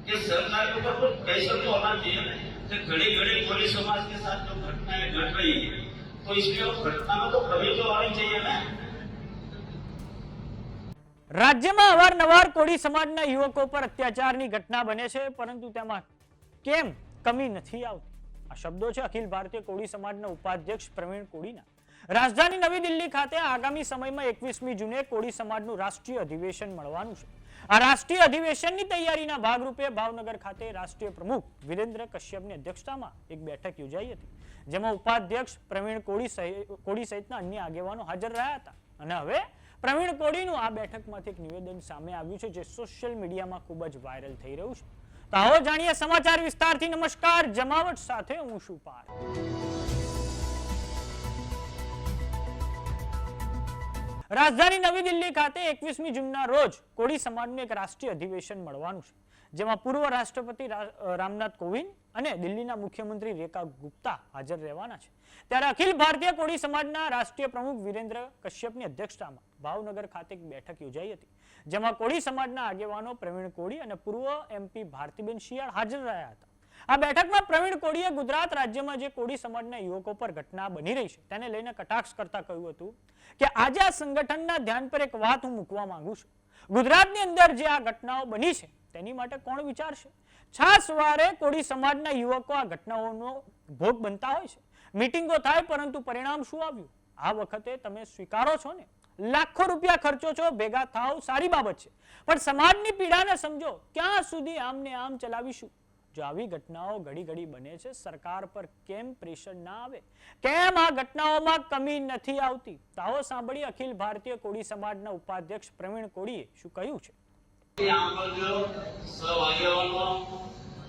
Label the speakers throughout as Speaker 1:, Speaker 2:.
Speaker 1: कि सरकार के ऊपर कुछ प्रेशर तो होना चाहिए ना कि घड़ी घड़ी कोली समाज के साथ जो घटनाएं घट रही है तो इसके घटना में तो कमी तो आनी चाहिए ना।
Speaker 2: રાજ્યમાં અવારનવાર કોળી સમાજના યુવકો પર અત્યાચારની ઘટના બને છે, પરંતુ તેમાં કેમ કમી નથી આવતી? આ શબ્દો છે અખિલ ભારતીય કોળી સમાજના ઉપાધ્યક્ષ પ્રવીણ કોળીના। રાજધાની નવી દિલ્હી ખાતે આગામી સમયમાં 21મી જૂને કોળી સમાજનું રાષ્ટ્રીય અધિવેશન મળવાનું છે। આ રાષ્ટ્રીય અધિવેશનની તૈયારીના ભાગરૂપે ભાવનગર ખાતે રાષ્ટ્રીય પ્રમુખ વીરેન્દ્ર કશ્યપની અધ્યક્ષતામાં એક બેઠક યોજાઈ હતી, જેમાં ઉપાધ્યક્ષ પ્રવીણ કોળી સહિતના અન્ય આગેવાનો હાજર રહ્યા હતા। અને હવે પ્રવીણ કોળીનું આ બેઠકમાંથી એક નિવેદન સામે આવ્યું છે, જે સોશિયલ મીડિયામાં ખૂબ જ વાયરલ થઈ રહ્યું છે। તો આવો જાણીએ સમાચાર વિસ્તારથી। નમસ્કાર, જમાવટ સાથે હું છું પાર। રાજધાની નવી દિલ્હી ખાતે 21મી જૂનના રોજ કોળી સમાજનું એક રાષ્ટ્રીય અધિવેશન મળવાનું છે, જેમાં પૂર્વ રાષ્ટ્રપતિ રામનાથ કોવિંદ અને દિલ્હીના મુખ્યમંત્રી રેખા ગુપ્તા હાજર રહેવાના છે। ત્યારે અખિલ ભારતીય કોળી સમાજના રાષ્ટ્રીય પ્રમુખ વીરેન્દ્ર કશ્યપની અધ્યક્ષતામાં ભાવનગર ખાતે એક બેઠક યોજાઈ હતી, જેમાં કોળી સમાજના આગેવાનો પ્રવીણ કોળી અને પૂર્વ એમપી ભારતીબેન શિયાળ હાજર રહ્યા હતા। આ બેઠકમાં પ્રવીણ કોળીએ ગુજરાત રાજ્યમાં જે કોળી સમાજના યુવકો પર ઘટના બની રહી છે તેને લઈને કટાક્ષ કરતા કહ્યું હતું કે આજે આ સંગઠનના ધ્યાન પર એક વાત હું મૂકવા માંગુ છું। ગુજરાતની અંદર જે આ ઘટનાઓ બની છે તેની માટે કોણ વિચારશે? છાસવારે કોળી સમાજના યુવકો આ ઘટનાઓનો ભોગ બનતા હોય છે। મીટિંગો થાય, પરંતુ પરિણામ શું આવ્યું? આ વખતે તમે સ્વીકારો છો ને, લાખો રૂપિયા ખર્ચો છો, ભેગા થાવ, સારી બાબત છે, પણ સમાજની પીડાને સમજો। ક્યાં સુધી આમને આમ ચલાવીશું? જો આવી ઘટનાઓ ઘડી ઘડી બને છે, સરકાર પર કેમ પ્રેશર ના આવે? કેમ આ ઘટનાઓમાં કમી નથી આવતી? તો આવો સાંભળીએ અખિલ ભારતીય કોળી સમાજના ઉપાધ્યક્ષ પ્રવીણ કોળીએ શું કહ્યું છે।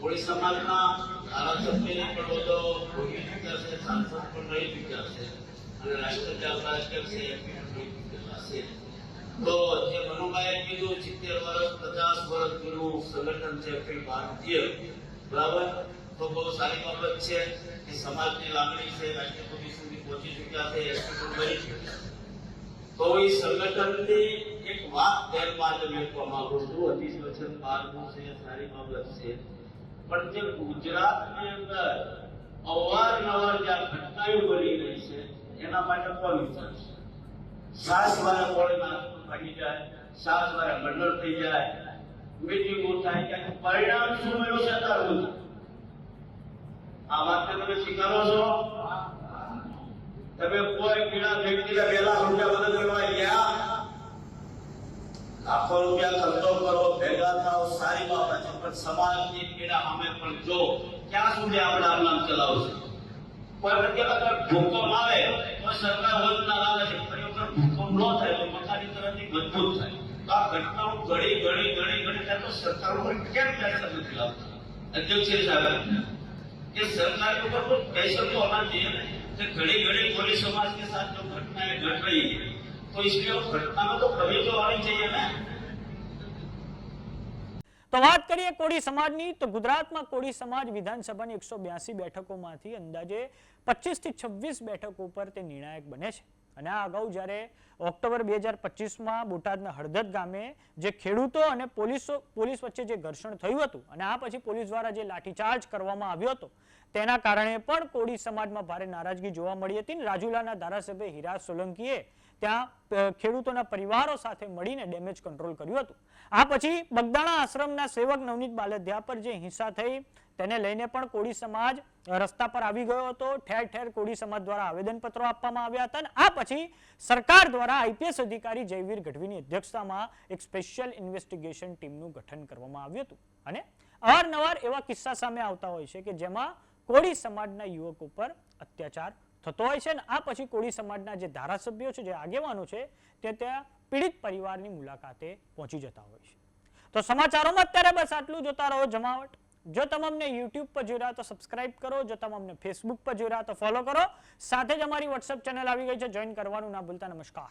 Speaker 1: कोई समाजना धारासभ्य पड़ोदो भोगी चुक्या से, सांसद पण रही चुक्या से અને રાષ્ટ્રીય ઉપાધ્યક્ષ છે। તો જે મનુભાઈએ કીધું 70 વર્ષ 50 વર્ષ જૂનું સંગઠન છે અખિલ ભારતીય, બરાબર? તો બહુ સારી બાબત છે કે સમાજની લાગણી છે, રાષ્ટ્રપતિ સુધી પહોંચી ચુક્યા છે, એસપી બની ચુક્યા। તો એ સંગઠનની એક વાત ધ્યાનમાં મેળવવા માંગુ છું। અધિવેશન બહારનું છે, સારી બાબત છે, પણ જે ગુજરાતની અંદર અવારનવાર જે ઘટનાઓ બની રહી છે એના માટે કોણ વિચારશે? સાસવારે કોળીમાં ભાગી જાય, સાસવારે મંડળ થઈ જાય, મીટિંગો થાય, કે પરિણામ શું મળ્યું છે તારું? આ વાત તમે સ્વીકારો છો? તમે કોઈ પીડા વ્યક્તિને 2 લાખ રૂપિયા મદદ કરવા ગયા, લાખો રૂપિયા ખર્ચો કરો, ભેગા થાવ, સારી બાબત છે, પણ સમાજની પીડા સામે પણ જો ક્યાં સુધી આપણે આમ નામ ચલાવશે? કોઈ વ્યક્તિ ભૂકંપ આવે તો સરકાર વચના લાગે છે, ફરી વખત ભૂકંપ ન થાય તો મકાની તરફથી મજબૂત થાય। તો આ ઘટનાઓ ઘડી ઘડી થાય તો સરકાર ઉપર કેમ પ્રેશર નથી લાવતા? અધ્યક્ષ સાહેબ कि सरकार के ऊपर कुछ प्रेशर तो होना चाहिए ना कि घड़ी घड़ी कोली समाज के साथ जो घटनाएं घट रही है तो इसके घटना में तो कमी तो आनी चाहिए ना।
Speaker 2: તો વાત કરીએ કોળી સમાજની, તો ગુજરાતમાં કોળી સમાજ વિધાનસભાની 182 બેઠકોમાંથી અંદાજે 25 થી 26 બેઠકો પર તે નિર્ણાયક બને છે। અને આ અગાઉ જ્યારે ઓક્ટોબર 2025માં બોટાદના હળદદ ગામે જે ખેડૂતો અને પોલીસ વચ્ચે જે ઘર્ષણ થયું હતું અને આ પછી પોલીસ દ્વારા જે લાઠીચાર્જ કરવામાં આવ્યો હતો તેના કારણે પણ કોળી સમાજમાં ભારે નારાજગી જોવા મળી હતી। રાજુલાના ધારાસભ્ય હીરા સોલંકીએ ત્યાં ખેડૂતોના પરિવારો સાથે મળીને ડેમેજ કંટ્રોલ કર્યું હતું। આ પછી બગદાણા આશ્રમના સેવક નવનીત બાલદિયા પર જે હિંસા થઈ તેને લઈને પણ કોળી સમાજ રસ્તા પર આવી ગયો હતો। ઠેર ઠેર કોળી સમાજ દ્વારા આવેદનપત્રો આપવામાં આવ્યા હતા અને આ પછી સરકાર દ્વારા આઈપીએસ અધિકારી જયવીર ગઢવીની અધ્યક્ષતામાં એક સ્પેશિયલ ઇન્વેસ્ટિગેશન ટીમનું ગઠન કરવામાં આવ્યું હતું। અને અવારનવાર એવા કિસ્સા સામે આવતા હોય છે કે જેમાં કોળી સમાજના યુવકો પર અત્યાચાર થતો હોય છે અને આ પછી કોળી સમાજના જે ધારાસભ્યો છે, જે આગેવાનો છે, તે ત્યાં પીડિત પરિવારની મુલાકાતે પહોંચી જતા હોય છે। તો સમાચારોમાં અત્યારે બસ આટલું। જોતા રહો જમાવટ। જો તમે અમને YouTube પર જોઈ રહ્યા તો સબસ્ક્રાઇબ કરો, જો તમે અમને Facebook પર જોઈ રહ્યા તો ફોલો કરો, સાથે જ અમારી WhatsApp ચેનલ આવી ગઈ છે, જોઈન કરવાનું ના ભૂલતા। નમસ્કાર।